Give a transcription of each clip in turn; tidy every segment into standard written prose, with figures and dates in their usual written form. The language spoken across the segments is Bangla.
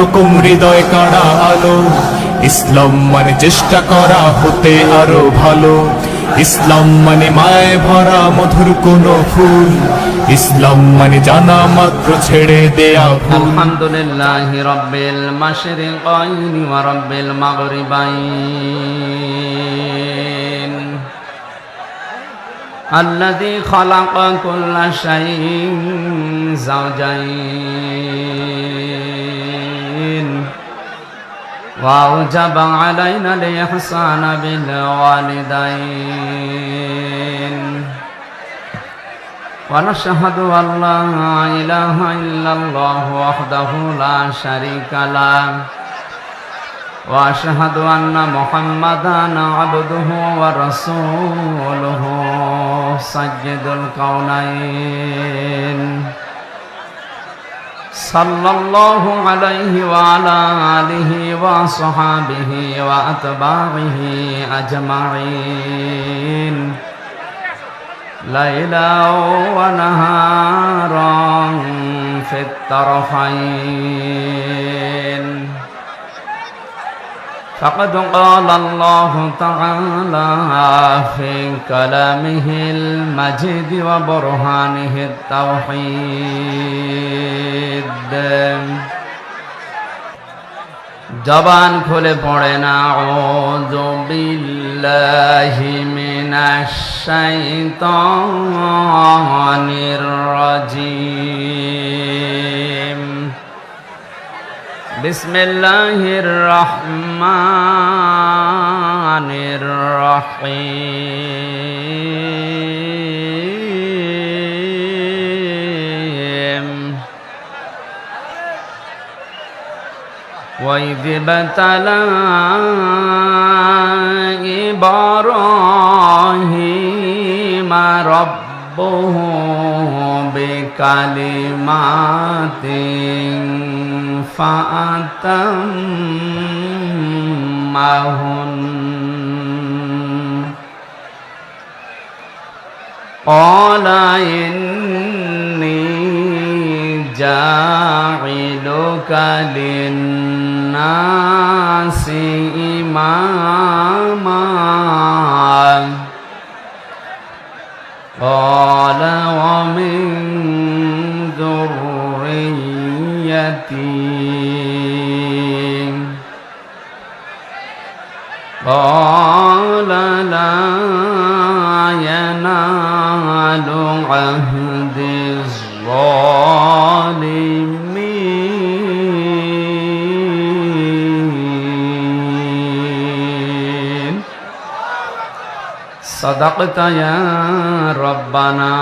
রকম হৃদয় কাড়া আলো। ইসলাম মানে চেষ্টা করা হতে আরো ভালো। ইসলাম মানে মায় ভরা মধুর কোন ফুল। ইসলাম মানে জানা মাত্র ছেড়ে দেয়া ভুল। আলহামদুলিল্লাহি রাব্বিল মাশরিকাইন ওয়া রাব্বিল মাগরিবাইন আল্লাযী খালাকা কুল্লা শাইইন যাওজাইন ওয়া আওজাবা আলাইনাল ইহসানা বিল ওয়ালিদাইন ونشهد أن لا إله إلا الله وحده لا شريك له وأشهد أن محمدا عبده ورسوله سيد الكونين صلى الله عليه وعلى آله وصحبه وأتباعه أجمعين ليلا ونهارا في الطرفين فقد قال الله تعالى في كلامه المجيد وبرهانه التوحيد জবান খুলে পড়েন আউযু বিল্লাহি মিনাশ শাইতানির রাজীম বিসমিল্লাহির রহমানির রহিম وإذ ابتلى إبراهيم ربه بكلمات فأتمهن قال إني جاعلك للناس إماما قال ومن ذريتي قال لا ينال عهد الظالمين صدقت يا ربنا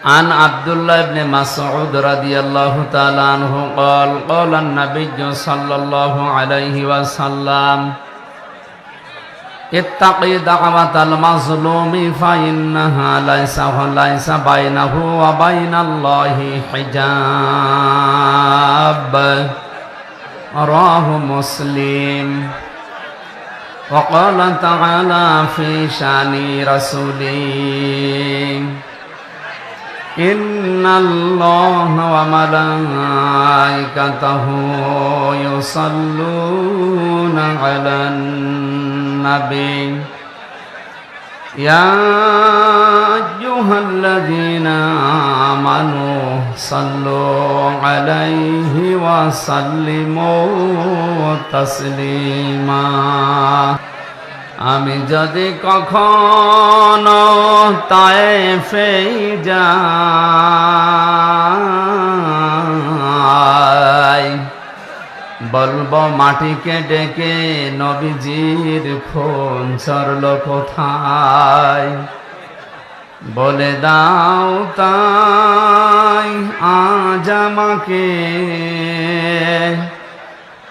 عن عبد الله بن مسعود رضي الله تعالى عنه قال قال النبي صلى الله عليه وسلم اتقي دعوة المظلوم فإنها ليس بينه وبين الله حجاب رواه مسلم وقال تعالى في شان رسوله إن الله وملائكته يصلون على النبي يا أيها الذين آمنوا صلوا عليه وسلموا تسليما আমি যদি কখনো তায়েফে যাই বলবো মাটিকে ডেকে নবীজির খুন ঝরল কোথায় বলে দাও তাই আজ আমাকে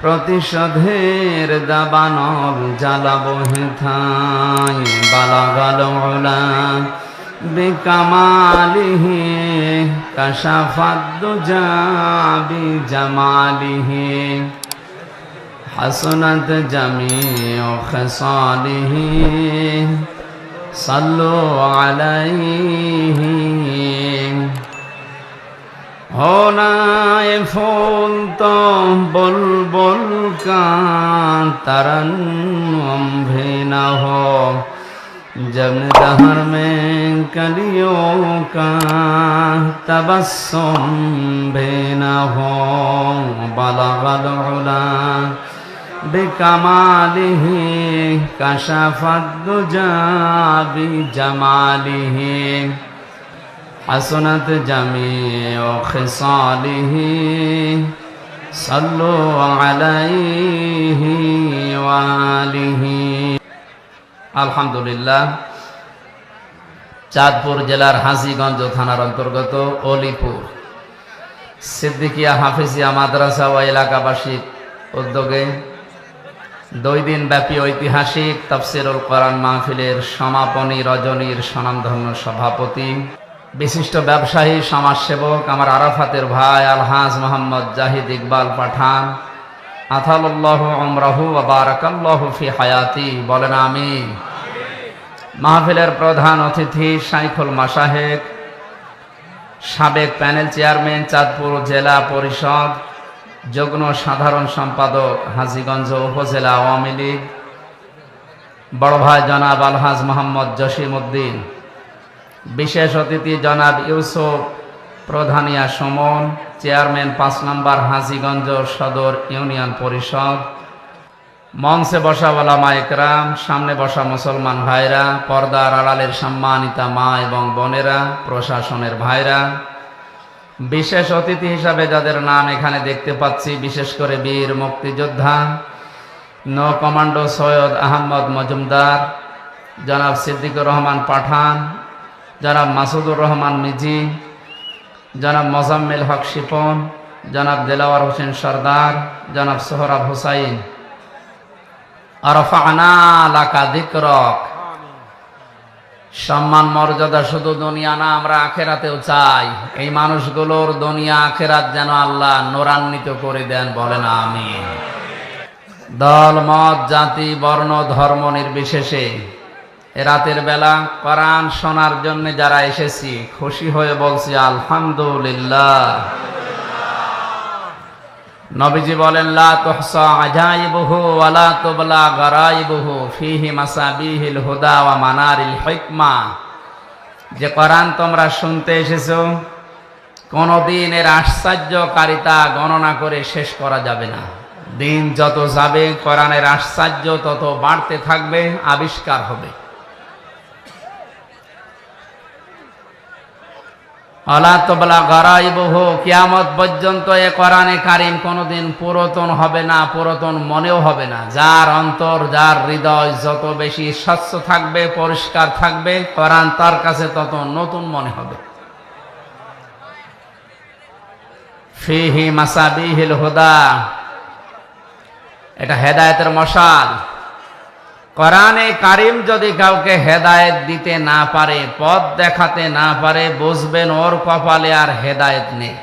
প্রতিশোধের দাবানল জ্বালাবো হেথায় বালাগাল উলা বিকামালিহি কাশাফাদ দুজা বিজামালিহি হাসনাত জামিউ খিসালিহি সাল্লু আলাইহি होना ये फूल तो बुलबुल का तरन्नुम भी न हो, जब दहर में कलियों का तबस्सुम भी न हो। बलगल उला बिकमालिही कशफत दुजा बिजमालिही, हसनत जमीउ खिसालिही, सल्लु अलैहि वालिही। আলহামদুলিল্লাহ। চাঁদপুর জেলার হাজীগঞ্জ থানার অন্তর্গত অলিপুর সিদ্দিকিয়া হাফিজিয়া মাদ্রাসা ও এলাকাবাসীর উদ্যোগে 2 দিন ব্যাপী ঐতিহাসিক তাফসীরুল কোরআন মাহফিলের সমাপনী রজনীর স্বনামধন্য সভাপতি, বিশিষ্ট ব্যবসায়ী সমাজসেবক আমার আরাফাতের ভাই আলহাজ মোহাম্মদ জাহিদ ইকবাল পাঠান, আতালাল্লাহু উমরাহু ওয়া বারাকাল্লাহু ফি হায়াতি, বলেন আমিন। মাহফিলের প্রধান অতিথি শাইখুল মাশায়েখ, সাবেক প্যানেল চেয়ারম্যান চাঁদপুর জেলা পরিষদ, যুগ্ম সাধারণ সম্পাদক হাজীগঞ্জ উপজেলা আওয়ামী লীগ, বড় ভাই জনাব আলহাজ মোহাম্মদ জসিম উদ্দিন, বিশেষ অতিথি জনাব ইউসুফ প্রধানিয়া সুমন, চেয়ারম্যান 5 নম্বর হাজীগঞ্জ সদর ইউনিয়ন পরিষদ, মঞ্চে বসা ওলামা ইকরাম, সামনে বসা মুসলমান ভাইরা, পর্দার আড়ালের সম্মানিতা মা এবং বোনেরা, প্রশাসনের ভাইরা, বিশেষ অতিথি হিসাবে যাদের নাম এখানে দেখতে পাচ্ছি, বিশেষ করে বীর মুক্তিযোদ্ধা নৌ কমান্ডো সৈয়দ আহমদ মজুমদার, জনাব সিদ্দিকুর রহমান পাঠান, জনাব মাসুদুর রহমান মিজি, জনাব মোজাম্মেল হক শিপন, জনাব দেলাওয়ার হোসেন সরদার, জনাব সোহরাব হুসাইন, আরফানা লাকা যিকরক। সম্মান মর্যাদা শুধু দুনিয়া না, আমরা আখেরাতেও চাই। এই মানুষগুলোর দুনিয়া আখেরাত যেন আল্লাহ নূরান্বিত করে দেন, বলেন আমিন। দল মত জাতি বর্ণ ধর্ম নির্বিশেষে এ রাতের বেলা কোরআন শোনার জন্য যারা এসেছি, খুশি হয়ে বলছি আলহামদুলিল্লাহ। নবীজি বলেন লা তুহসা আজাইবুহু ওয়া লা তুবলা গারাইবুহু ফীহি মাসাবিহিল হুদা ওয়া মানারিল হিকমা। যে কোরআন তোমরা শুনতে এসেছো, কোনদিন এর আশ্চর্যকারিতা গণনা করে শেষ করা যাবে না। দিন যত যাবে কোরআনের আশ্চর্য তত বাড়তে থাকবে, আবিষ্কার হবে। আলা তুবলা গারাইবুহু, কিয়ামত পর্যন্ত এ কোরআনে কারীম কোনদিন পুরাতন হবে না, পুরাতন মনেও হবে না। যার অন্তর, যার হৃদয় যত বেশি স্বচ্ছ থাকবে, পরিষ্কার থাকবে, কোরআন তার কাছে তত নতুন মনে হবে। ফীহি মাসাবিহিল হুদা, এটা হেদায়েতের মশাল। কোরআনে কারীম যদি কাউকে হেদায়েত দিতে না পারে, পথ দেখাতে না পারে, বুঝবেন ওর কপালে আর হেদায়েত নেই।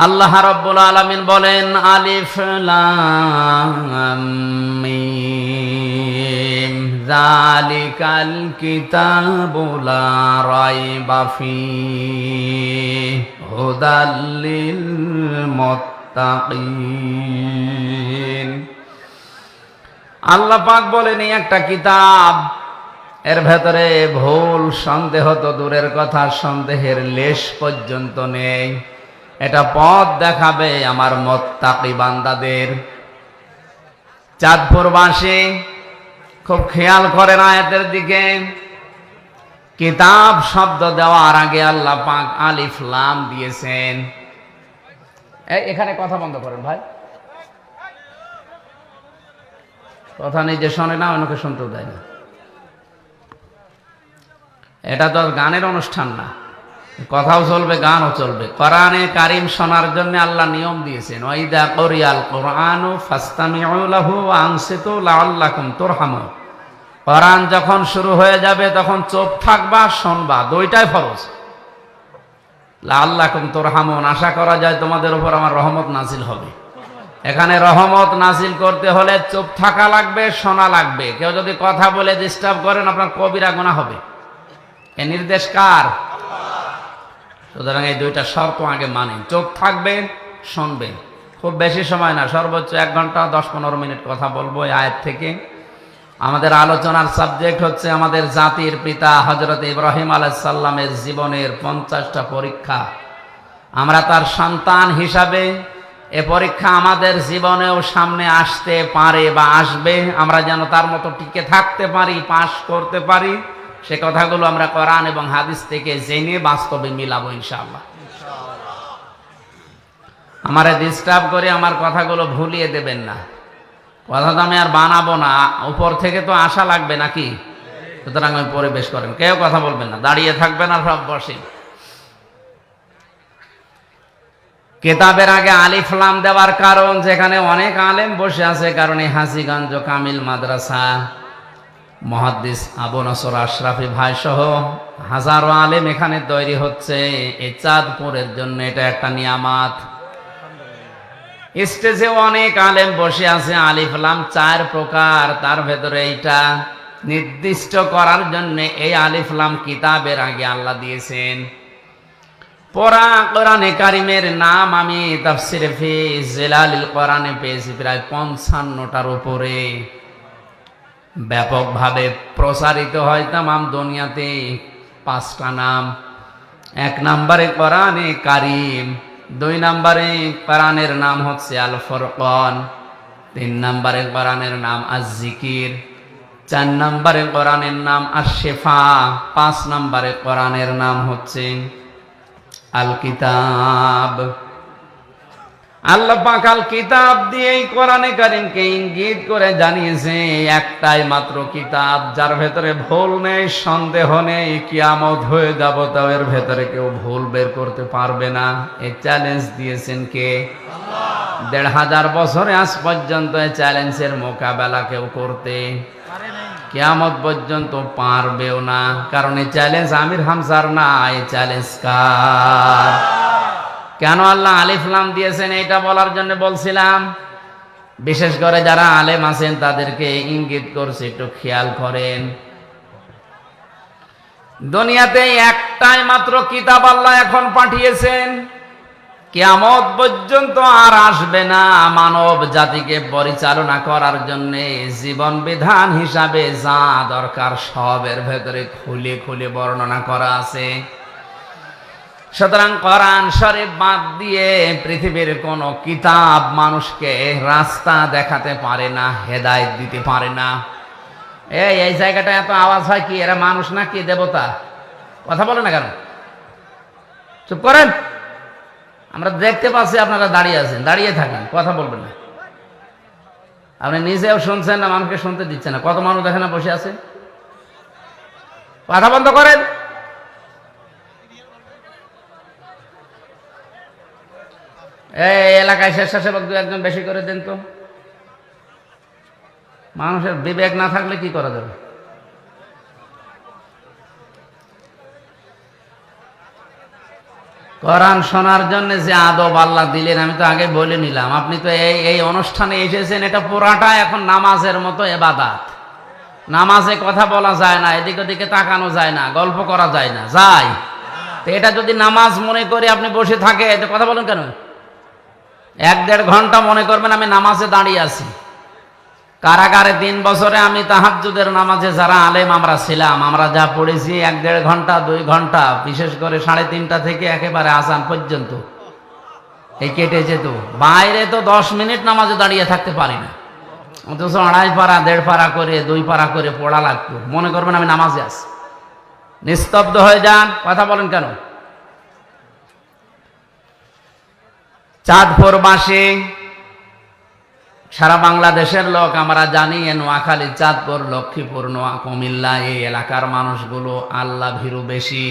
আল্লাহ রাব্বুল আলামিন বলেন আলিফ লাম মিম যালিকাল কিতাবু লা রাইবা ফীহি হুদাল লিল মুত্তাকিন। আল্লাহ পাক বলেন এই একটা কিতাব, এর ভেতরে ভুল সন্দেহ তো দূরের কথা, সন্দেহের লেশ পর্যন্ত নেই। এটা পথ দেখাবে আমার মুত্তাকি বান্দাদের। চাঁদপুরবাসী খুব খেয়াল করেন আয়াতের দিকে। কিতাব শব্দ দেওয়ার আগে আল্লাহ পাক আলিফ লাম দিয়েছেন। এখানে কথা বন্ধ করেন ভাই, কথা নিজে শোনে না, অন্যকে শুনতেও দেয় না। এটা তো গানের অনুষ্ঠান না, কথাও চলবে, গানও চলবে। কোরআনে কারীম শোনার জন্য আল্লাহ নিয়ম দিয়েছেন, ওয়াইদা কুরিয়াল কুরআনু ফাসতামিউ লাহু ওয়া আনসিতু লাআল্লাকুম তুরহামুন। কোরআন যখন শুরু হয়ে যাবে তখন চুপ থাকবা, শুনবা, দুইটাই ফরজ। লাআল্লাকুম তুরহামুন, আশা করা যায় তোমাদের উপর আমার রহমত নাজিল হবে। এখানে রহমত নাজিল করতে হলে চুপ থাকা লাগবে, শোনা লাগবে। কেউ যদি কথা বলে ডিস্টার্ব করেন, আপনার কবিরা গুনাহ হবে। এ নির্দেশ কার? সুতরাং এই দুইটা শর্ত আগে মানেন। চোখ থাকবে, শুনবেন। খুব বেশি সময় না, সর্বোচ্চ 1 ঘন্টা 10-15 মিনিট কথা বলবো এই আয়াত থেকে। আমাদের আলোচনার সাবজেক্ট হচ্ছে আমাদের জাতির পিতা হযরত ইব্রাহিম আলাইহিস সালামের জীবনের 50টা পরীক্ষা। আমরা তার সন্তান হিসাবে এ পরীক্ষা আমাদের জীবনেও সামনে আসতে পারে বা আসবে, আমরা যেন তার মতো টিকে থাকতে পারি, পাশ করতে পারি, সে কথাগুলো আমরা কোরআন এবং হাদিস থেকে জেনে বাস্তবে মিলাবো ইনশাআল্লাহ। আমারে ডিস্টার্ব করে আমার কথাগুলো ভুলিয়ে দেবেন না। কথা তো আমি আর বানাবো না, উপর থেকে তো আশা লাগবে নাকি? সুতরাং আমি পরিবেশ করেন, কেউ কথা বলবেন না, দাঁড়িয়ে থাকবেন আর সব বসে। কিতাবের আগে আলিফ লাম দেওয়ার কারণ, যেখানে অনেক আলেম বসে আছে, কারণ এই হাজীগঞ্জ কামিল মাদ্রাসা মুহাদ্দিস আবু নসর আশরাফি ভাই সহ হাজারো আলেম এখানে তৈরি হচ্ছে এই চাঁদপুরের জন্য। এটা একটা নিয়ামত। স্টেজে অনেক আলেম বসে আছে। আলিফ লাম 4 প্রকার, তার ভেতরে এইটা নির্দিষ্ট করার জন্য এই আলিফ লাম কিতাবের আগে আল্লাহ দিয়েছেন। পড়া কোরআনে কারিমের নাম আমি তাফসিরে ফি জিলালিল কোরআনে পেয়েছি প্রায় 55টার উপরে। ব্যাপকভাবে প্রসারিত হয় তামাম দুনিয়াতে 5টা নাম। 1 নম্বরে কোরআনে কারিম, 2 নম্বরে কোরআনের নাম হচ্ছে আল ফুরকান, 3 নম্বরে কোরআনের নাম আজ-জিকির, 4 নম্বরে কোরআনের নাম আশ-শিফা, 5 নম্বরে কোরআনের নাম হচ্ছে আল কিতাব। আল্লাহ পাক আল কিতাব দিয়ে এই কোরআনে কারীমকে ইঙ্গিত করে জানিয়েছে একটাই মাত্র কিতাব, যার ভেতরে ভুল নেই, সন্দেহ নেই, কিয়ামত হয়ে যাব তাও এর ভেতরে কেউ ভুল বের করতে পারবে না। এই চ্যালেঞ্জ দিয়েছেন কে? আল্লাহ। 1500 বছরে আজ পর্যন্ত এই চ্যালেঞ্জের মোকাবেলা কেউ করতে কিয়ামত পর্যন্ত পারবেও না, কারণ এই চ্যালেঞ্জ আমির হামজার না, এই চ্যালেঞ্জ কার? কেন আল্লাহ আলিফ লাম দিয়েছেন এটা বলার জন্য বলছিলাম। বিশেষ করে যারা আলেম আছেন তাদেরকে ইঙ্গিত করছে, একটু খেয়াল করেন। দুনিয়াতে একটাই মাত্র কিতাব আল্লাহ এখন পাঠিয়েছেন, কিয়ামত পর্যন্ত আর আসবে না। মানব জাতিকে পরিচালনা করার জন্য জীবন বিধান হিসাবে যা দরকার সবের ভেতরে খুলে খুলে বর্ণনা করা আছে। সুতরাং কোরআন শরীফ বাদ দিয়ে পৃথিবীর কোন কিতাব মানুষকে রাস্তা দেখাতে পারে না, হেদায়েত দিতে পারে না। এই জায়গাটা এত আওয়াজ হয় কি? এরা মানুষ না কি দেবতা? কথা বলে না কেন? চুপ করেন। আমরা দেখতে পাচ্ছি আপনারা দাঁড়িয়ে আছেন, দাঁড়িয়ে থাকেন, কথা বলবেন না। আপনি নিজেও শুনছেন না, মানুষকে শুনতে দিচ্ছেন না। কত মানুষ দেখেন না বসে আছে, কথা বন্ধ করেন। এই এলাকায় স্বেচ্ছাসেবক 2-1 বেশি করে দেন তো। মানুষের বিবেক না থাকলে কি করা যাবে? কোরআন শোনার জন্য যে আদব আল্লাহ দিলেন আমি তো আগে বলে নিলাম। আপনি তো এই অনুষ্ঠানে এসেছেন, এটা পুরাটা এখন নামাজের মতো ইবাদত। নামাজে কথা বলা যায় না, এদিক ওদিকে তাকানো যায় না, গল্প করা যায় না, যায় তো এটা যদি নামাজ মনে করে আপনি বসে থাকে, এতে কথা বলেন কেন? 1-1.5 ঘন্টা মনে করবেন আমি নামাজে দাঁড়িয়ে আছি। কারাগারে 3 বছরে আমি তাহাজ্জুদের নামাজে যারা আলেম আমরা ছিলাম, আমরা যা পড়েছি 1-1.5 ঘন্টা 2 ঘন্টা, বিশেষ করে 3:30 থেকে একেবারে আজান পর্যন্ত এই কেটে যেত। বাইরে তো 10 মিনিট নামাজে দাঁড়িয়ে থাকতে পারি না, অথচ 2.5 পারা 1.5 পারা করে 2 পারা করে পড়া লাগতো। মনে করবেন আমি নামাজে আছি, নিস্তব্ধ হয়ে যান, কথা বলেন কেন? চাঁদপুরবাসী সারা বাংলাদেশের লোক আমরা জানি, নোয়াখালী, চাঁদপুর, লক্ষ্মীপুর, কুমিল্লা এই এলাকার মানুষগুলো আল্লাহ ভীরু বেশি।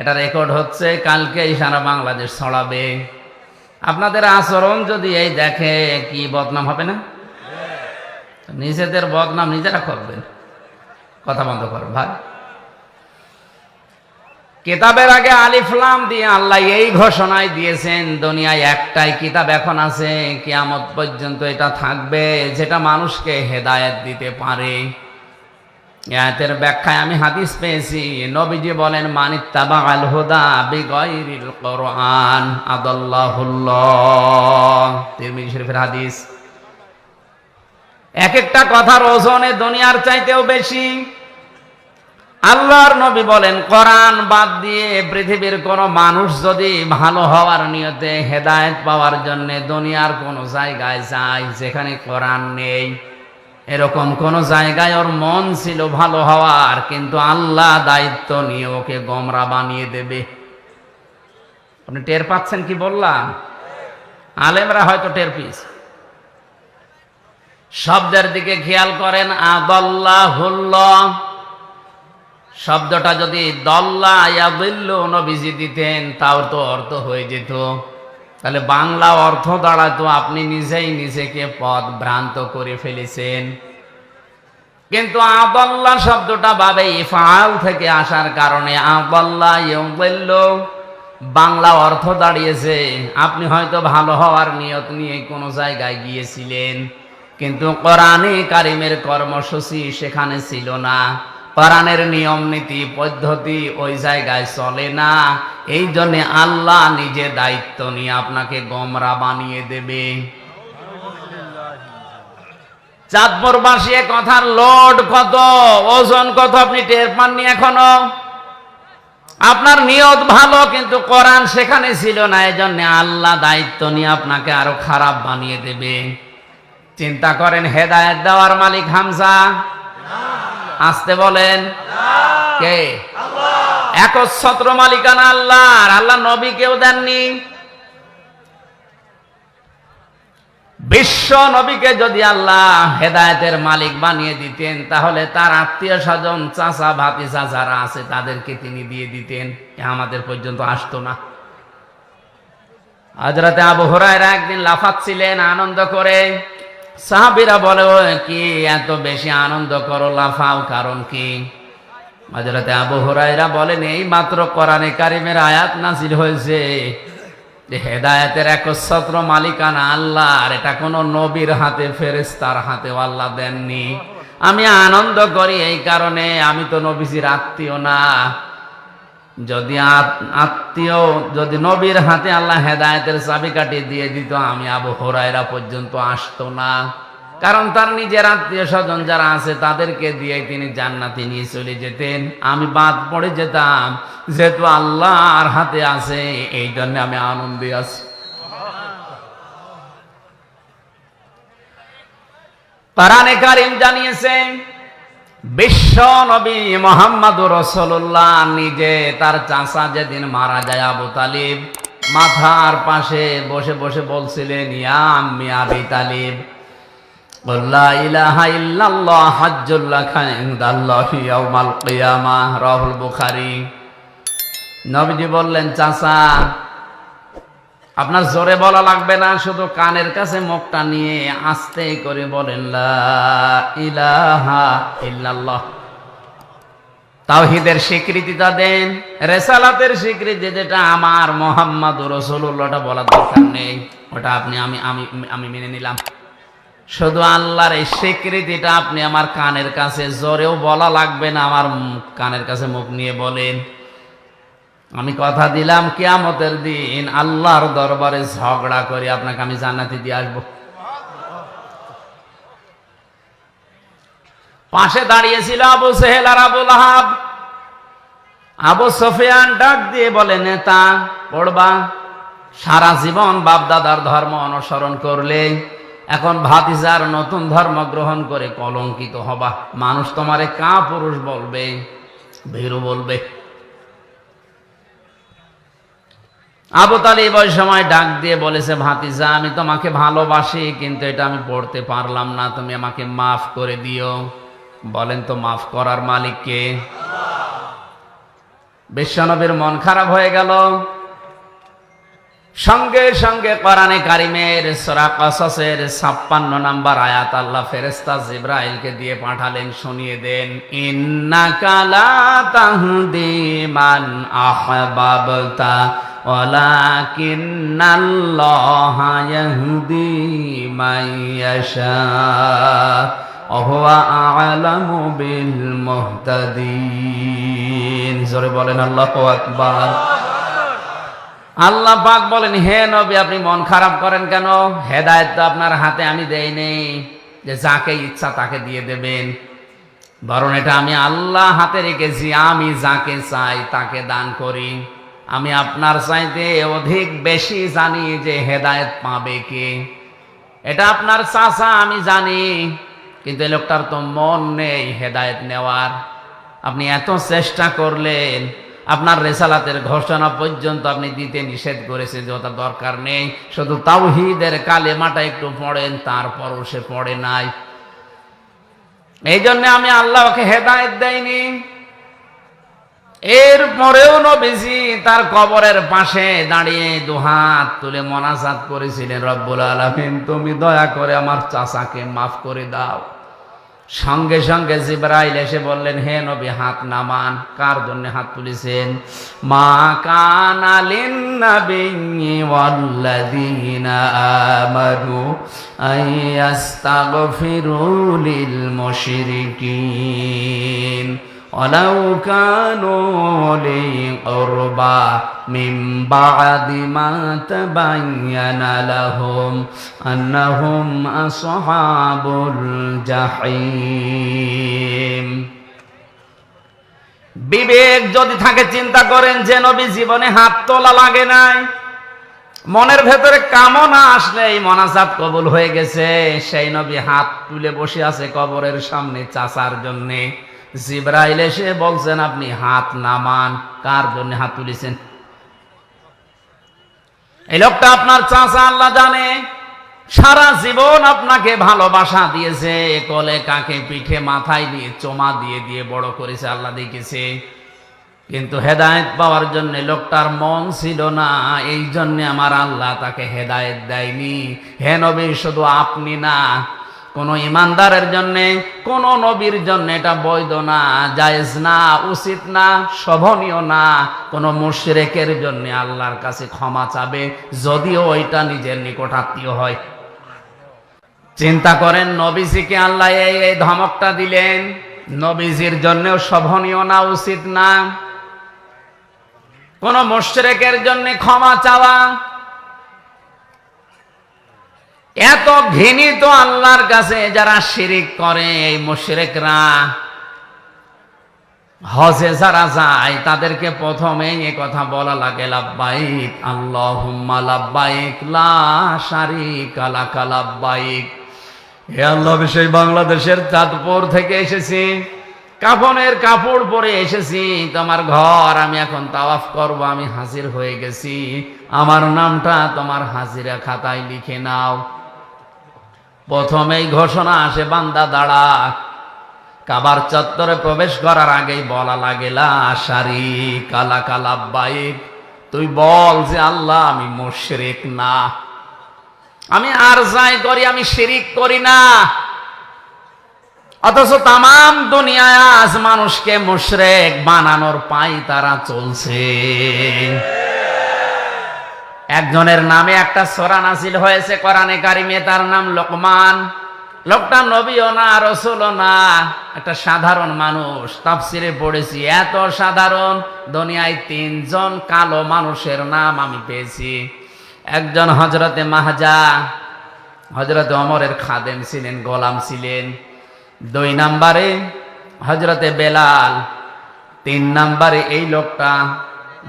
এটা রেকর্ড হচ্ছে, কালকেই সারা বাংলাদেশ ছড়াবে। আপনাদের আচরণ যদি এই দেখে কি বদনাম হবে না? নিজেদের বদনাম নিজেরা করবেন। কথা বন্ধ করো ভাই। কিতাবের আগে আলিফ লাম দিয়ে আল্লাহ এই ঘোষণায় দিয়েছেন, দুনিয়ায় একটাই কিতাব এখন আছে, কিয়ামত পর্যন্ত এটা থাকবে, যেটা মানুষকে হেদায়েত দিতে পারে। আয়াতের ব্যাখ্যায় আমি হাদিস পেয়েছি, নবীজি বলেন মানিত্তাবাআল হুদা বিগাইরিল কোরআন আদাল্লাহুল্লাহ। তিরমিজি শরীফের হাদিস। এক একটা কথার ওজনে দুনিয়ার চাইতেও বেশি। আল্লাহর নবী বলেন কোরআন বাদ দিয়ে পৃথিবীর কোন মানুষ যদি ভালো হওয়ার নিয়তে হেদায়েত পাওয়ার জন্য দুনিয়ার কোন জায়গায় যায় যেখানে কোরআন নেই, এরকম কোন জায়গায় ওর মন ছিল ভালো হওয়ার, কিন্তু আল্লাহ দায়িত্ব নিয়ে ওকে গোমরা বানিয়ে দেবে। আপনি টের পাচ্ছেন কি বললাম? আলেমরা হয়তো টের পিস। শব্দের দিকে খেয়াল করেন, আদাল্লাহুল্লাহ শব্দটা যদি দল্লা ইয়াদিল্লু নবীজি দিতেন তাও তো অর্থ হয়ে যেত, তাহলে বাংলা অর্থ দাঁড়াতো আপনি নিজেই নিজেকে পথ ভ্রান্ত করে ফেলেছেন। কিন্তু আদাল্লাহ শব্দটা বাবে ইফআল থেকে আসার কারণে আদাল্লা ইয়াদিল্লু বাংলা অর্থ দাঁড়িয়েছে আপনি হয়তো ভালো হওয়ার নিয়ত নিয়ে কোনো জায়গায় গিয়েছিলেন, কিন্তু কোরআনে কারিমের কর্মসূচি সেখানে ছিল না, কোরআনের নিয়ম নীতি পদ্ধতি ওই জায়গায় চলে না। এই জন্য আল্লাহ নিজে দায়িত্ব নিয়ে আপনাকে গোমরা বানিয়ে দেবে। চাঁদপুরবাসী কথার লোড কত, ওজন কত আপনি টের পাননি এখনো। আপনার নিয়ত ভালো কিন্তু কোরআন সেখানে ছিল না, এই জন্য আল্লাহ দায়িত্ব নিয়ে আপনাকে আরো খারাপ বানিয়ে দেবে। চিন্তা করেন, হেদায়েত দেওয়ার মালিক হামজা? আসতে বলেন কে? একচ্ছত্র মালিকানা আল্লাহর। আল্লাহ নবীকেও দেননি। বিশ্ব নবীকে যদি আল্লাহ হেদায়েতের মালিক বানিয়ে দিতেন তাহলে তার আত্মীয় স্বজন চাচা ভাতিজা যারা আছে তাদেরকে তিনি দিয়ে দিতেন, আমাদের পর্যন্ত আসতো না। হযরতে আবু হুরায়রা একদিন লাফাচ্ছিলেন আনন্দ করে। সাহাবীরা বলে, ও কি এত বেশি আনন্দ করো, লাফাও কারণ কি? হযরতে আবু হুরায়রা বলেন, এই মাত্র কোরআনে কারিমের আয়াত নাযিল হয়েছে যে হেদায়েতের একচ্ছত্র মালিকানা আল্লাহর, এটা কোনো নবীর হাতে ফেরেশতার হাতেও আল্লাহ দেননি। আমি আনন্দ করি এই কারণে, আমি তো নবীজির আত্মীয় না। যদি আত্মীয়, যদি নবীর হাতে আল্লাহ হেদায়েতের চাবিকাঠি দিয়ে দিত আমি আবু হুরায়রা পর্যন্ত আসতো না, কারণ তার নিজের আত্মীয় স্বজন যারা আছে তাদেরকে দিয়ে তিনি জান্নাতে নিয়ে চলে যেতেন, আমি বাদ পড়ে যেতাম। যেহেতু আল্লাহর হাতে আছে এই জন্য আমি আনন্দে আছি। কোরআনে কারীম জানিয়েছে বিশ্ব নবী মুহাম্মদুর রাসূলুল্লাহ নিজে তার চাচা যেদিন মারা যায় আবু তালিব, মাথার পাশে বসে বসে বলছিলেন, ইয়া আম্মি আবি তালিব লা ইলাহা ইল্লাল্লাহ হাজ্জুল লাকা ইনদাল্লাহি ইয়াউমাল কিয়ামাহ, রাহুল বুখারী। নবীজি বললেন, চাচা আপনার জোরে বলা লাগবে না, শুধু কানের কাছে মুখটা নিয়ে আস্তে করে বলেন লা ইলাহা ইল্লাল্লাহ। তাওহীদের স্বীকৃতিটা দেন, রিসালাতের স্বীকৃতি যেটা আমার মুহাম্মদুর রাসূলুল্লাহটা বলার দরকার নেই, ওটা আপনি আমি মেনে নিলাম। শুধু আল্লাহর এই স্বীকৃতিটা আপনি আমার কানের কাছে জোরেও বলা লাগবে না, আমার কানের কাছে মুখ নিয়ে বলেন। আমি কথা দিলাম কিয়ামতের দিন আল্লাহর দরবারে ঝগড়া করে আপনাকে আমি জান্নাতে দিয়ে আসবো। পাশে দাঁড়িয়েছিল আবু সেহেল আর আবু লাহাব। আবু সুফিয়ান ডাক দিয়ে বলে, নেতা পড়বা, সারা জীবন বাপ দাদার ধর্ম অনুসরণ করলে এখন ভাতিজার নতুন ধর্ম গ্রহণ করে কলঙ্কিত হবা, মানুষ তোমারে কা পুরুষ বলবে, ভীরু বলবে। আবু তালিব ওই সময় ডাক দিয়ে বলেছে, ভাতিজা আমি তোমাকে ভালোবাসি কিন্তু এটা আমি পড়তে পারলাম না, তুমি আমাকে মাফ করে দিও। বলেন তো মাফ করার মালিক কে? বিশ্বনবীর মন খারাপ হয়ে গেল। সঙ্গে সঙ্গে কোরআনে কারিমের সূরা কসসের ৫৬ নম্বর আয়াত আল্লাহ ফেরেশতা জিবরাইলকে দিয়ে পাঠালেন, শুনিয়ে দেন, ইন্নাকা লা তাহদি মান আহবাবতা ওয়ালাকিন্নাল্লাহা ইয়াহদি মান ইয়াশা। ওয়া আ'লামু বিল মুহতাদিন। জোরে বলেন আল্লাহু আকবার। আল্লাহ পাক বলেন, হে নবী আপনি মন খারাপ করেন কেন? হেদায়েত তো আপনার হাতে আমি দেই নেই যে যাকে ইচ্ছা তাকে দিয়ে দেবেন, বরং এটা আমি আল্লাহ হাতে রেখেছি। আমি যাকে চাই তাকে দান করি। আমি আপনার চাইতে অধিক বেশি জানি যে হেদায়েত পাবে কে। এটা আপনার চাচা আমি জানি, কিন্তু এই লোকটার তো মন নেই হেদায়েত নেওয়ার। আপনি এত চেষ্টা করলেন, আপনার রেসালাতের ঘোষণা পর্যন্ত আপনি দিতে নিষেধ করেছেন যে ওটা দরকার নেই, শুধু তাওহীদের কালেমাটা একটু পড়েন, তারপরও সে পড়ে নাই। এই জন্য আমি আল্লাহ ওকে হেদায়েত দেয়নি। এরপরেও নবীজি তার কবরের পাশে দাঁড়িয়ে দুহাত তুলে মোনাজাত করেছিলেন, রব্বুল আলামিন তুমি দয়া করে আমার চাচাকে মাফ করে দাও। সঙ্গে সঙ্গে জিবরাইল এসে বললেন, হে নবী হাত নামান। কার জন্য হাত তুলেছেন? মা কানা লিন-নাবিয়্যি ওয়াল্লাযীনা আমানু আইয়াস্তাগফিরু লিল মুশরিকিন ওয়ালাউ কানু উলি কুরবা মিন বা'দি মা তাবায়্যানা লাহুম আন্নাহুম আসহাবুল জাহিম। বিবেক যদি থাকে চিন্তা করেন যে নবী জীবনে হাত তোলা লাগে নাই, মনের ভেতরে কামনা আসলে এই মোনাজাত কবুল হয়ে গেছে। সেই নবী হাত তুলে বসে আছে কবরের সামনে চাচার জন্যে। জিবরাইল এসে বলছেন আপনি হাত নামান। কার জন্য হাত তুলেছেন? এই লোকটা আপনার চাচা, আল্লাহ জানে। সারা জীবন আপনাকে ভালোবাসা দিয়েছে, কোলে কাকে পিঠে মাথায় দিয়ে চোমা দিয়ে দিয়ে বড় করেছে, আল্লাহ দেখেছে। কিন্তু হেদায়েত পাওয়ার জন্য লোকটার মন ছিল না, এই জন্য আমার আল্লাহ তাকে হেদায়েত দেয়নি। হে নবী, শুধু আপনি না, কোন ইমানদারের জন্য, কোন নবীর জন্য এটা বৈধ না, জায়েজ না, উচিত না, শোভনীয় না। কোন মুশরিকের জন্য আল্লাহর কাছে ক্ষমা চাবে, যদিও ওইটা নিজের নিকট আত্মীয় হয়। চিন্তা করেন, নবীজিকে আল্লাহ এই ধমকটা দিলেন, নবীজির জন্যও শোভনীয় না, উচিত না কোন মুশরিকের জন্য ক্ষমা চাওয়া। এত ঘৃণিত আল্লাহর কাছে যারা শিরিক করে, এই মুশরিকরা হজে যারা যায় তাদেরকে প্রথমেই এ কথা বলা লাগে, লাব্বাইক আল্লাহুম্মা লাব্বাইক লা শারীকা লাকা লাব্বাইক। হে আল্লাহ, সেই বাংলাদেশের চাঁদপুর থেকে এসেছি, কাফনের কাপড় পরে এসেছি তোমার ঘর, আমি এখন তাওয়াফ করব, আমি হাজির হয়ে গেছি, আমার নামটা তোমার হাজিরা খাতায় লিখে নাও। প্রথমেই ঘোষণা আসে, বান্দা দাঁড়া। কাবার চত্বরে প্রবেশ করার আগেই বলা লাগে, লা শারীকা লাকা লাব্বাইক। তুই বল যে আল্লাহ আমি মুশরিক না, আমি আর যাই করি আমি শিরিক করি না। অথচ তামাম দুনিয়ায় আজ মানুষকে মুশরিক বানানোর পাই তারা চলছে। একজনের নামে একটা সূরা নাযিল হয়েছে কোরআনে কারিমে, তার নাম লোকমান। লোকটা নবীও না, রাসূলও না, একটা সাধারণ মানুষ। তাফসিরে পড়েছি, এত সাধারণ দুনিয়ায় তিনজন কালো মানুষের নাম আমি পেয়েছি। একজন হযরতে মাহজা, হযরতে ওমরের খাদেম ছিলেন, গোলাম ছিলেন। 2 নম্বরে হযরতে বেলাল। 3 নম্বরে এই লোকটা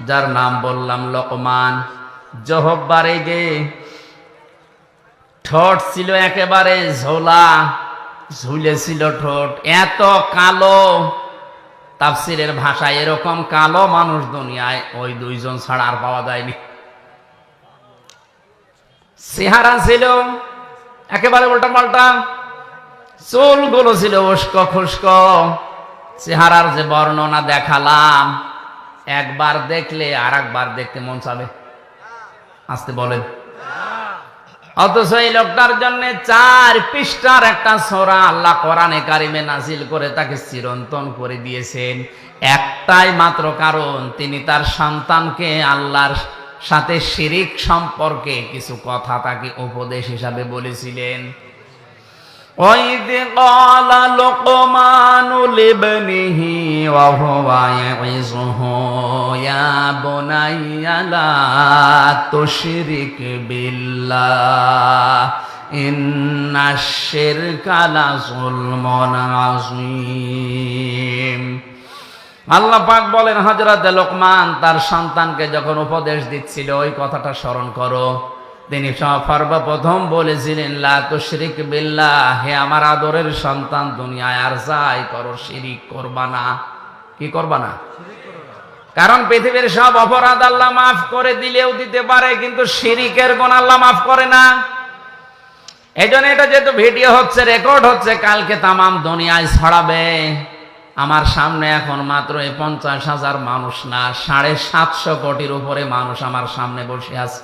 যার নাম বললাম লোকমান। জহব্বারে গে ঠোঁট ছিল একেবারে ঝোলা, ঝুলেছিল ঠোঁট, এত কালো। তাফসিরের ভাষায় এরকম কালো মানুষ দুনিয়ায় ওই 2 জন ছাড়া আর পাওয়া যায়নি। চেহারা ছিল একেবারে উল্টা পাল্টা, চুলগুলো ছিল উস্কো খুস্কো। চেহারার যে বর্ণনা দেখালাম, একবার দেখলে আর একবার দেখতে মন চাবে। আসতে বলেন। অথচ এই লোকটার জন্য 4 পৃষ্ঠার একটা সূরা আল্লাহ কোরআনে কারিমে নাযিল করে তাকে চিরন্তন করে দিয়েছেন। একটাই মাত্র কারণ, তিনি তার সন্তানকে আল্লাহর সাথে শিরিক সম্পর্কে কিছু কথা তাকে উপদেশ হিসাবে বলেছিলেন। وإذ قال لقمان لابنه وهو يعظه يا بني لا تشرك بالله إن الشرك لظلم عظيم। আল্লাহ পাক বলেন, হযরত লোকমান তার সন্তানকে যখন উপদেশ দিচ্ছিল ওই কথাটা স্মরণ করো। তিনি সর্বপ্রথম বলেছিলেন, লা তুশরিক বিল্লাহ, হে আমার আদরের সন্তান, দুনিয়ায় আর যাই করো শিরিক করবা না। কি করবা না? কারণ পৃথিবীর সব অপরাধ আল্লাহ মাফ করে দিলেও দিতে পারে, কিন্তু শিরিকের গুনাহ আল্লাহ মাফ করে না। এইজন্য এটা যেহেতু ভিডিও হচ্ছে, রেকর্ড হচ্ছে, কালকে তামাম দুনিয়ায় ছড়াবে। আমার সামনে এখন মাত্র 50,000 মানুষ না, 750 কোটির উপরে মানুষ আমার সামনে বসে আছে।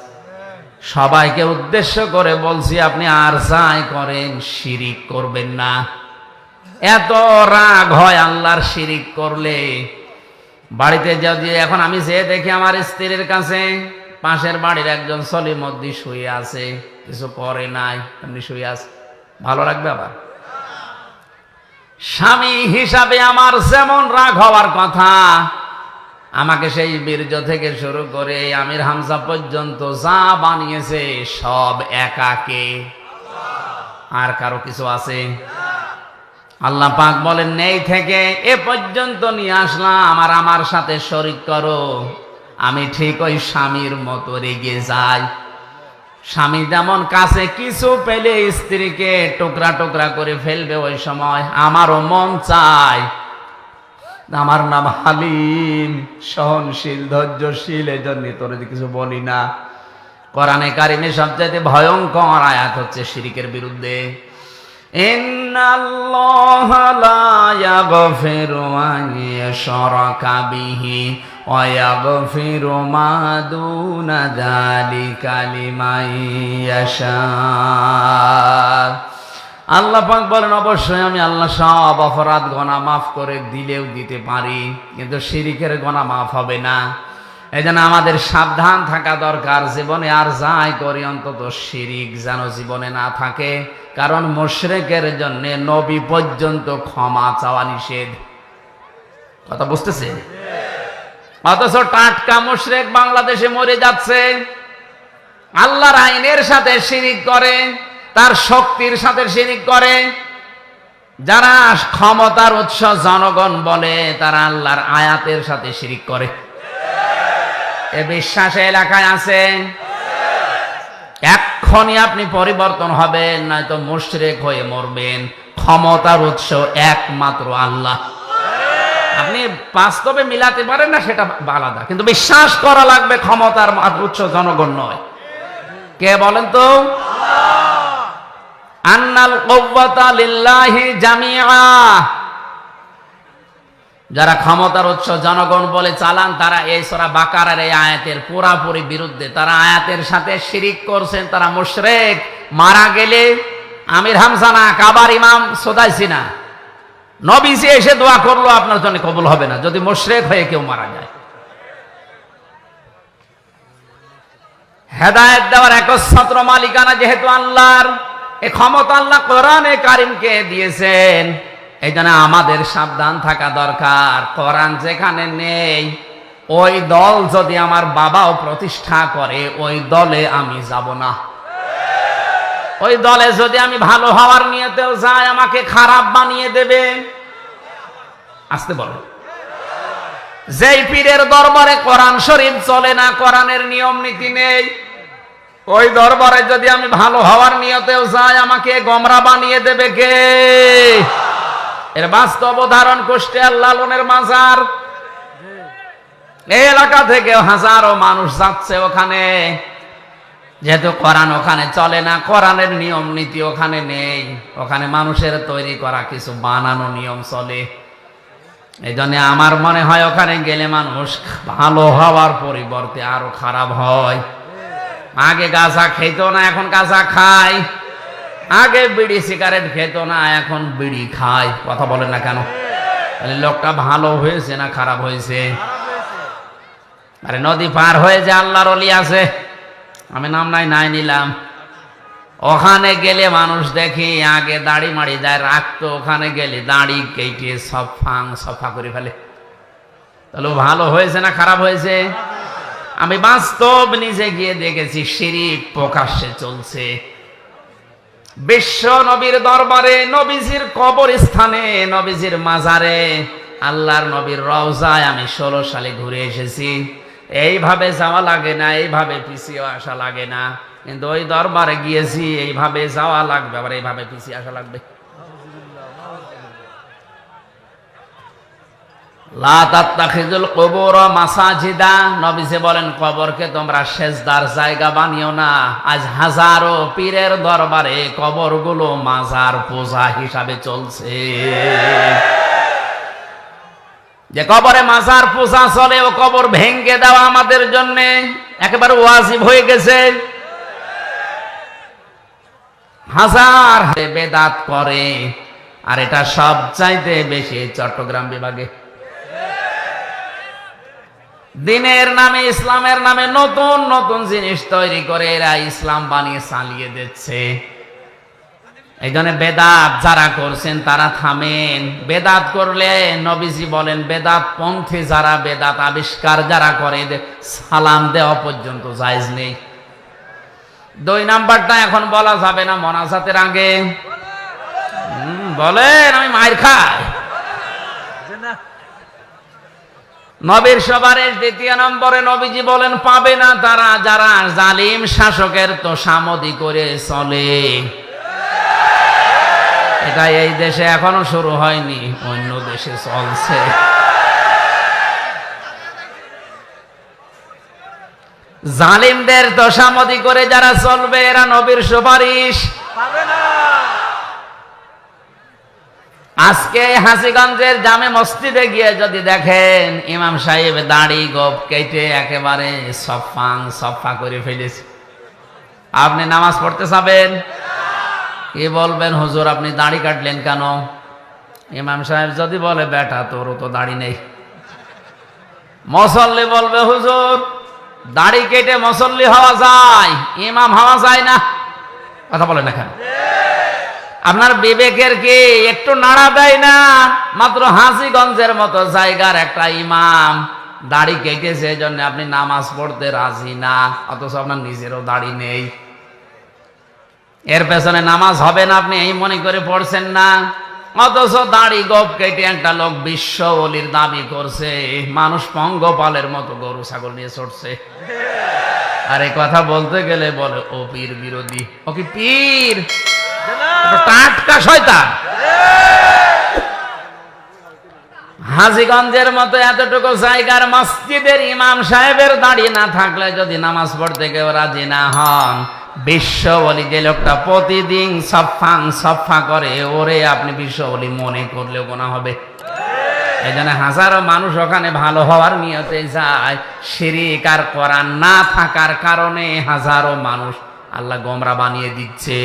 সবাইকে উদ্দেশ্য করে বলছি, আপনি আর যাই করেন শিরিক করবেন না। এত রাগ হয় আল্লাহর শিরিক করলে। বাড়িতে যদি এখন আমি যে দেখি আমার স্ত্রীর কাছে পাশের বাড়ির একজন সলিমদ্দি শুয়ে আছে, কিছু করে নাই, এমনি শুয়ে আছে, ভালো লাগবে? আবার স্বামী হিসাবে আমার যেমন রাগ হওয়ার কথা, আমাকে সেই বীর্য থেকে শুরু করে আমির হামজা পর্যন্ত যা বানিয়েছে সব একাকে, আর কারো কিছু আছে? আল্লাহ পাক বলেন, নেই থেকে এ পর্যন্ত নিয়ে আসলাম, আর আমার সাথে শরীক করো। আমি ঠিক ওই স্বামীর মতো রেগে যাই। স্বামী যেমন কাছে কিছু পেলে স্ত্রীকে টুকরা টুকরা করে ফেলবে, ওই সময় আমারও মন চায়। আমার নাম হালিম, সহনশীল, ধৈর্যশীল, এজন্য তোরে কিছু বলি না। কোরআনে কারিমে সবচেয়ে ভয়ঙ্কর আয়াত হচ্ছে শিরিকের বিরুদ্ধে। ইন্নাল্লাহা লা ইয়াগফিরু আন ইউশরাকা বিহি ওয়া ইয়াগফিরু মা দুনা যালিকা লিমান ইয়াশা। আল্লাহ পাক বলেন, অবশ্যই আমি আল্লাহ সব অপরাধ গুনাহ মাফ করে দিলেও দিতে পারি, কিন্তু শিরিকের গুনাহ মাফ হবে না। এজন্য আমাদের সাবধান থাকা দরকার। জীবনে আর যাই করি অন্তত শিরিক যেন জীবনে না থাকে, কারণ মুশরিকের জন্য নবী পর্যন্ত ক্ষমা চাওয়া নিষেধ। কথা বুঝতেছে? অথচ টাটকা মুশরিক বাংলাদেশে মরে যাচ্ছে, আল্লাহর আইনের সাথে শিরিক করে, তার শক্তির সাথে শিরিক করে। যারা ক্ষমতার উৎস জনগণ বলে, তারা আল্লাহর আয়াতের সাথে শিরিক করে। এ বিশ্বাস এলাকায় আছে? এক্ষুনি আপনি পরিবর্তন হবেন, নয়তো মুশরিক হয়ে মরবেন। ক্ষমতার উৎস একমাত্র আল্লাহ। আপনি বাস্তবে মিলাতে পারেন না, সেটা আলাদা, কিন্তু বিশ্বাস করা লাগবে ক্ষমতার উৎস জনগণ নয়। কে বলেন তো? আন্নাল কুওয়াতা লিল্লাহি জামিআ। যারা ক্ষমতার উৎস জনগণ বলে চালান, তারা এই সূরা বাকারার এই আয়াতের পুরাপুরি বিরুদ্ধে। তারা আয়াতের সাথে শিরিক করছেন, তারা মুশরিক। মারা গেলে আমির হামজা না, কাবার ইমাম সুদাইসি না, নবীজি এসে দোয়া করলো আপনার জন্য কবুল হবে না যদি মুশরিক হয়ে কেউ মারা যায়। হেদায়েত দেওয়ার একচ্ছত্র মালিকানা যেহেতু আল্লাহর, এই ক্ষমতা আল্লাহ কোরআনে কারিমকে দিয়েছেন। এই জন্য আমাদের সাবধান থাকা দরকার। কোরআন যেখানে নেই, ওই দল যদি আমার বাবাও প্রতিষ্ঠা করে, ওই দলে আমি যাব না। ওই দলে যদি আমি ভালো হওয়ার নিয়তেও যাই, আমাকে খারাপ বানিয়ে দেবে। আসতে বলো, যেই পীরের দরবারে কোরআন শরীফ চলে না, কোরআনের নিয়ম নীতি নেই, ওই দরবারে যদি আমি ভালো হওয়ার নিয়তেও যাই, আমাকে গোমরা বানিয়ে দেবে কে? এর বাস্তব উদাহরণ কুষ্টিয়ার লালনের মাজার। এই এলাকা থেকে হাজারো মানুষ যাচ্ছে ওখানে, যেহেতু কোরআন ওখানে চলে না, কোরআনের নিয়ম নীতি ওখানে নেই, ওখানে মানুষের তৈরি করা কিছু বানানো নিয়ম চলে। এই জন্য আমার মনে হয় ওখানে গেলে মানুষ ভালো হওয়ার পরিবর্তে আরো খারাপ হয়। আগে গাঁজা খেত না, এখন গাঁজা খায়। আগে বিড়ি সিগারেট খেত না, এখন বিড়ি খায়। কথা বলেন না কেন? তাহলে লোকটা ভালো হয়েছে না খারাপ হয়েছে? আরে নদী পার হয়ে যে আল্লাহর ওলি আছে, আমি নাম নাই নিলাম, ওখানে গেলে মানুষ দেখি আগে দাড়ি মাড়ি যায় রাখতো, ওখানে গেলে দাড়ি কেটে সফা করে ফেলে। তাহলে ভালো হয়েছে না খারাপ হয়েছে? আমি বাস্তব নিজে গিয়ে দেখেছি শিরক প্রকাশ্যে চলছে। বিশ্ব নবীর দরবারে, নবীজির কবরস্থানে, নবীজির মাজারে, আল্লাহর নবীর রওজায় আমি 16 সালে ঘুরে এসেছি। এইভাবে যাওয়া লাগে না, এইভাবে পিছিয়ে আসা লাগে না, কিন্তু ওই দরবারে গিয়েছি এইভাবে যাওয়া লাগবে, আবার এইভাবে পিছিয়ে আসা লাগবে। লা তাত্তাখিযুল কুবুর মাসাজিদা, নবীজি বলেন কবরকে তোমরা সেজদার জায়গা বানিও না। আজ হাজারো পীরের দরবারে কবরগুলো মাজার পূজা হিসাবে চলছে। যে কবরে মাজার পূজা চলে, ও কবর ভেঙে দেওয়া আমাদের জন্য একেবারে ওয়াজিব হয়ে গেছে। হাজার বেদাত করে, আর এটা সবচাইতে বেশি চট্টগ্রাম বিভাগে। দিনের নামে, ইসলামের নামে নতুন নতুন জিনিস তৈরি করে এরা ইসলাম বানিয়ে চালিয়ে দিচ্ছে। এই জন্য বেদাত যারা করছেন তারা থামেন। বেদাত করলে নবীজি বলেন বেদাত পন্থী যারা, বেদাত আবিষ্কার যারা করে, সালাম দেওয়া পর্যন্ত জায়েজ নেই। 2 নাম্বারটা এখন বলা যাবে না মোনাজাতের আগে। বলেন আমি মায়ের খাই। নবীর সুপারিশ 2 নম্বরে নবীজি বলেন পাবে না তারা যারা জালিম শাসকের তোষামদি করে চলে। এটা এই দেশে এখনো শুরু হয়নি, অন্য দেশে চলছে। জালিমদের তোষামদি করে যারা চলবে এরা নবীর সুপারিশ পাবে না। আজকে হাসিগঞ্জের জামে মসজিদে গিয়ে যদি দেখেন ইমাম সাহেব দাড়ি গোপ কেটে একেবারে সফা করে ফেলেছে, আপনি নামাজ পড়তে যাবেন, কি বলবেন হুজুর আপনি দাড়ি কাটলেন কেন? ইমাম সাহেব যদি বলে বেটা তোরও তো দাড়ি নেই। মুসল্লি বলবে হুজুর দাড়ি কেটে মুসল্লি হওয়া যায়, ইমাম হওয়া যায় না। কথা বলেন না কেন? আপনার বিবেকের কি একটু নাড়া দেয় না? মাত্র হাসিগঞ্জের মতো জায়গার একটা ইমাম দাড়ি কেটেছে, এই জন্য আপনি নামাজ পড়তে রাজি না, অথচ আপনার নিজেরও দাড়ি নেই। এর পেছনে নামাজ হবে না আপনি এই মনে করে পড়ছেন না, অথচ দাড়ি গোপ কেটে একটা লোক বিশ্ব ওলির দাবি করছে, মানুষ পঙ্গপালের মতো গরু ছাগল নিয়ে ছড়ছে। আর এই কথা বলতে গেলে বলে ও পীর বিরোধী। ও কি পীর? টাটকা শয়তান। হাজীগঞ্জের মতো এতটুকু জায়গার মসজিদের ইমাম সাহেবের দাড়ি না থাকলে যদি নামাজ পড়তে কেউ রাজি না হন, বিশ্ব ওলি যে লোকটা প্রতিদিন সফা করে ওরে আপনি বিশ্ব ওলি মনে করলেও গোনা হবে। এই জন্য হাজারো মানুষ ওখানে ভালো হওয়ার নিয়তে যায়, শিরিক আর কোরআন না থাকার কারণে হাজারো মানুষ আল্লাহ গোমরা বানিয়ে দিচ্ছে।